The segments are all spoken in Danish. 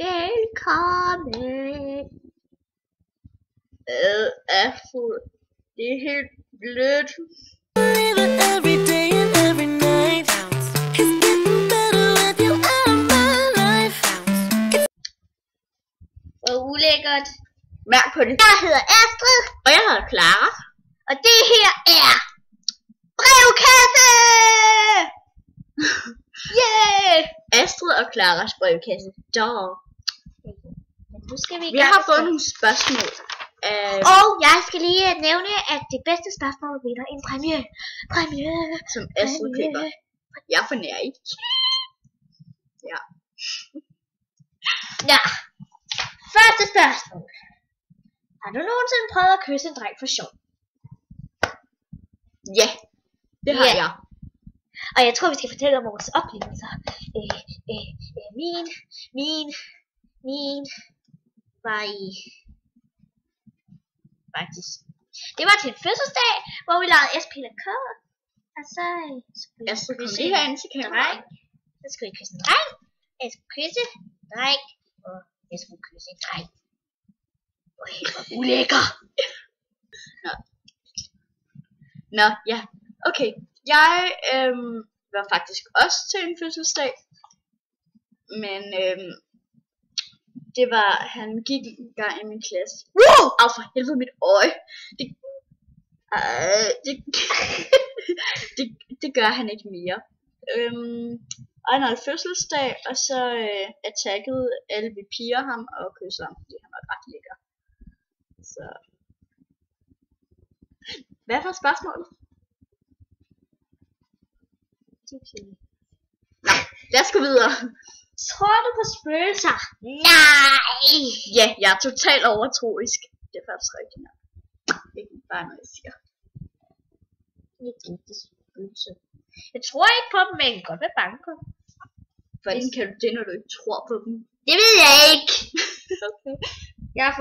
Velkommen. Astrid, det er helt blødt. Every day and every night. It's getting better with you out of my life. Hvor ulækkert. Mærk på det. Jeg hedder Astrid. Og jeg hedder Clara. Og det her er brevkasse! Yeah! Astrid og Claras brevkasse. Nu skal vi har fået nogle spørgsmål. Og jeg skal lige nævne, at det bedste spørgsmål vinder en præmie. Som Astrid køber. Jeg får nær ikke. Ja. Ja. Første spørgsmål. Har du nogensinde prøvet at kysse en dreng for sjov? Ja, det har jeg. Og jeg tror, vi skal fortælle om vores oplevelser. Min var i... Faktisk. Det var til en fødselsdag, hvor vi lavede SPLK. Og så skulle jeg kysse en dreng. Så skulle jeg kysse en dreng. Jeg skulle kysse en dreng. Og jeg skulle kysse en dreng. Og helt var ulækker. Nå, ja. Okay. Jeg var faktisk også til en fødselsdag. Men det var, han gik en gang i min klasse. Wow! Au for helvede mit øje. Det gør han ikke mere. Og han havde fødselsdag, og så attackede alle vi piger ham og kyssede ham, fordi han var ret lækker. Så. Hvad var spørgsmålet? Nej, lad os gå videre. Tror du på spøgelser? Nej! Ja, jeg er totalt overtroisk. Det er faktisk rigtigt nok. Det er ikke bare noget, jeg siger. Ikke rigtig spøgelse. Jeg tror ikke på dem, men jeg kan godt være bange på dem. Hvordan kan du det, når du ikke tror på dem? Det ved jeg ikke! Okay. Jeg er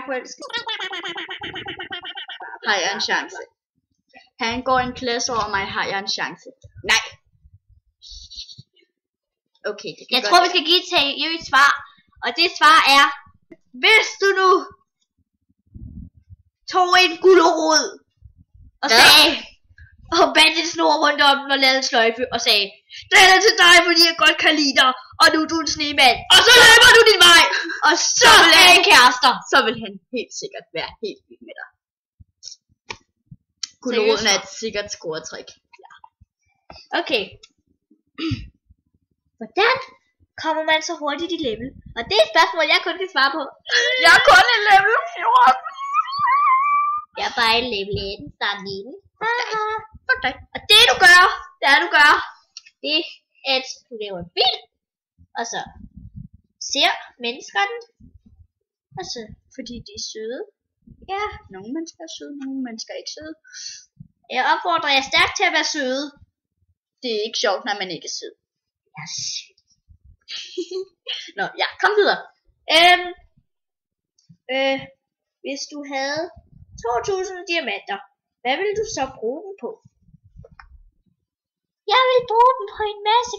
forelsket. Har jeg en chance? Han går en klasse over mig, har jeg en chance? Nej! Okay, jeg tror, vi skal give et seriøst svar. Og det svar er, hvis du nu tog en gulerod og sagde, og bandt en snor rundt om den og lavede en sløjfe og sagde, det er til dig, fordi jeg godt kan lide dig, og nu er du en snemand, og så løber du din vej, og så vil han kærester. Så vil han helt sikkert være helt vild med dig. Guleroden er et sikkert scoretrik. Ja. Okay. Hvordan kommer man så hurtigt i level? Og det er et spørgsmål, jeg kun kan svare på. Jeg er kun i level 14. Jeg er bare i level 1, start 9. Okay. Og det du gør, det er at du laver en bil, og så ser mennesker den, og så, fordi de er søde. Ja, nogle mennesker er søde, nogle mennesker er ikke søde. Jeg opfordrer jer stærkt til at være søde. Det er ikke sjovt, når man ikke er sød. Jeg er sød. Nå, ja, kom videre. Hvis du havde 2.000 diamanter, hvad ville du så bruge dem på? Jeg vil bruge dem på en masse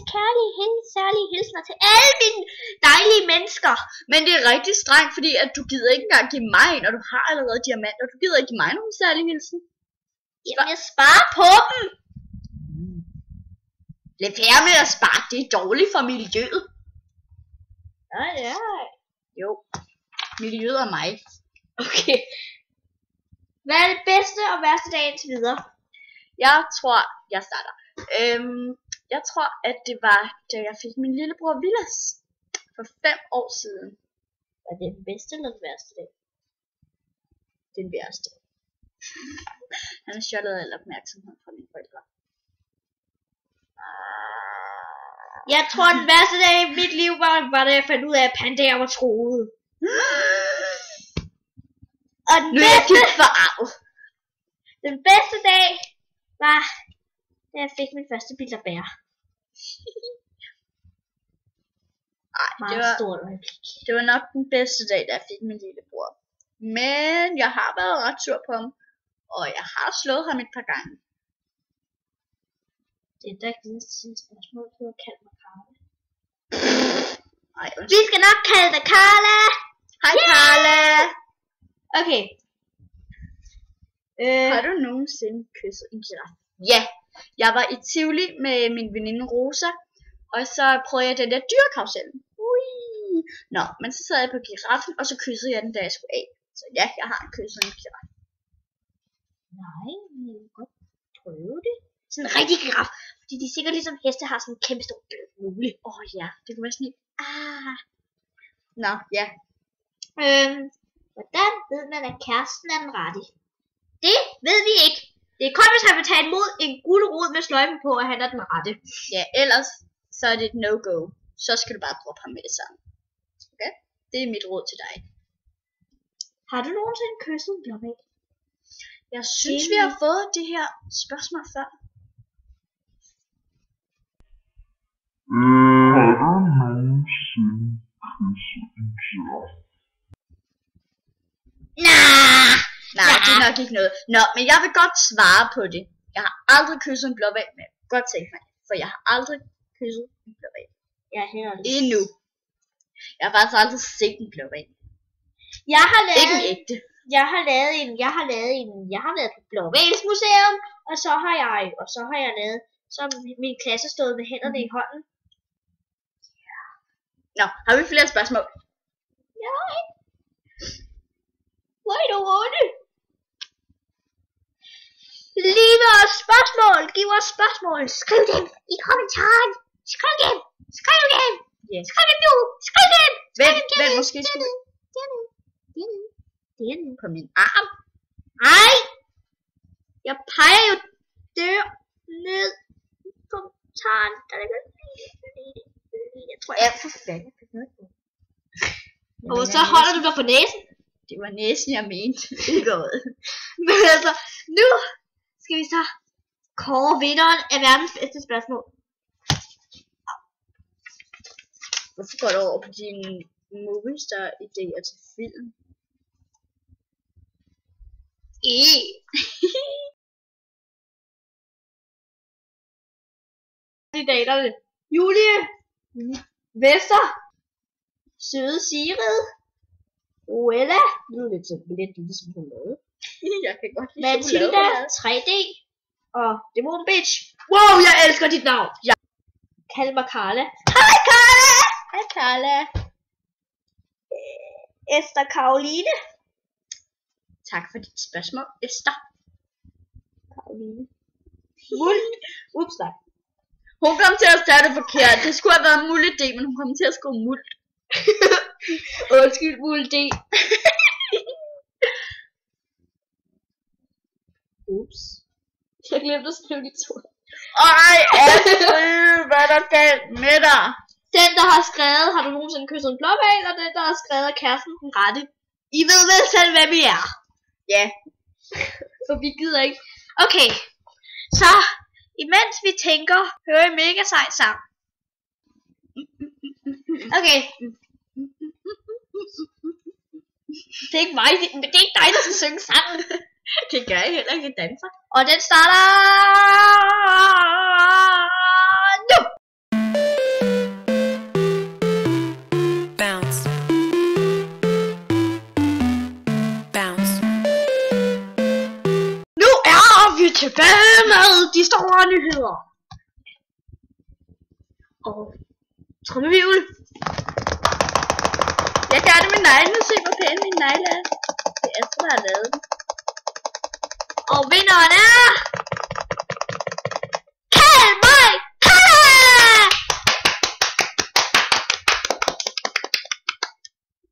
særlige hilsner til alle mine dejlige mennesker. Men det er rigtig strengt, fordi at du gider ikke engang give mig, når du har allerede diamanter. Du gider ikke give mig nogen særlig hilsen. Jamen, jeg sparer på dem. Lad være med at spare, det er dårligt for miljøet. Ja. Jo, miljøet er mig. Okay. Hvad er det bedste og værste dag indtil videre? Jeg tror, jeg starter. Jeg tror, at det var, da jeg fik min lillebror Vilas for 5 år siden. Var det den bedste eller den værste dag? Den værste. Han har stjålet al opmærksomhed fra mine forældre. Jeg tror, den værste dag i mit liv var da jeg fandt ud af, at pandaer var troede. Og den bedste dag var, da jeg fik min første bil af bær. Det var nok den bedste dag, da jeg fik min lillebror. Men jeg har været ret sur på ham, og jeg har slået ham et par gange. Det er da ikke det spørgsmål, du har kaldt mig Karle. Ej, Vi skal nok kalde dig Carla. hej Carla. Okay. Har du nogensinde kysset en giraffe? Ja, jeg var i Tivoli med min veninde Rosa, og så prøvede jeg den der dyrekarusel. Nå, men så sad jeg på giraffen, og så kyssede jeg den, da jeg skulle af. Så ja, jeg har kysset en giraffe. Nej, men jeg vil godt prøve det. Sådan en rigtig giraf. Fordi de sikkert ligesom heste har sådan en kæmpe stor mule. Ja, det kunne være sådan en. Nå, ja. Hvordan ved man, at kæresten er den rette? Det ved vi ikke. Det er kun, hvis han vil tage imod en gulerod med sløjfe på, at han er den rette. Ja, ellers så er det et no-go. Så skal du bare droppe ham med det samme. Okay? Det er mit råd til dig. Har du nogensinde kysset en blåhval? Jeg synes, vi har fået det her spørgsmål før. Har du nogensinde kysset en giraffe? Nej, det er nok ikke noget. Nå, men jeg vil godt svare på det. Jeg har aldrig kysset en blåhval, men jeg kan godt tænke mig det. For jeg har aldrig kysset en blåhval. Jeg er helt aldrig. Endnu. Jeg har faktisk aldrig set en blåhval. Jeg har Ikke en lavet, ægte. jeg har været på Blåhvalsmuseum, og så har jeg lavet, så har min klasse stået med hænderne i hånden. Nå, har vi flere spørgsmål? Nej. Hvor er du onde? Giv os spørgsmål. Skriv dem i kommentaren. Skriv dem. Yes. Skriv dem nu. Vent, måske skulle Det er nu. på min arm. Nej. Jeg peger jo der ned i kommentaren. Jeg tror, Ja, for fanden. Og så holder du dig på næsen. Det var næsten, jeg mente. Ikke øjet. Men altså, nu skal vi så kåre vinderen af verdens bedste spørgsmål. Hvorfor går du over på dine Movistar-idéer til film? Kandidaterne: Julie, Vester, Søde Sigrid, Ruella, nu er det lidt ligesom hun lavede, Jeg kan godt lide Mathilda, chokolade. 3D og Demon Bitch. Wow, jeg elsker dit navn. Ja. Kald mig Carla. Hej Carla. Hej Carla. Esther Karoline. Tak for dit spørgsmål, Esther. Karoline. Muld. Ups, nej. Hun kom til at starte det forkert. Det skulle have været Mulle D, men hun kom til at skrive Muld. Undskyld, Muld D. Ups. Jeg glemte at skrive de to. Ej, Astrid, hvad er der galt med dig? Den, der har skrevet, har du nogensinde kysset en blåhval, og den, der har skrevet, er kæresten den rette. I ved vel selv, hvem vi er. Ja. For vi gider ikke. Okay, så imens vi tænker, hører I mega sej sang. Okay. Det er ikke mig, det er ikke dig, der skal synge sangen. Det gør jeg heller ikke, danser. Og den starter nu. Bounce. Bounce. Nu er vi tilbage med de store nyheder. Og trommevirvel. Jeg gør det med neglene. Se, hvor pæne mine negle er. Det er Astrid, der har lavet dem. Og vinderen er... Kald mig Carla!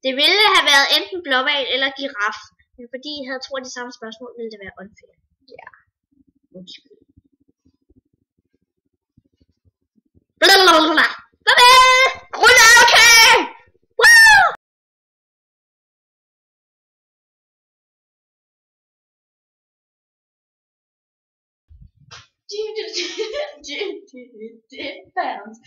Det ville have været enten blåhval eller giraf. Men fordi I havde troet de samme spørgsmål, ville det være unfair. Ja. Undskyld. Blablabla. Rulle, okay! Woo! Bounce.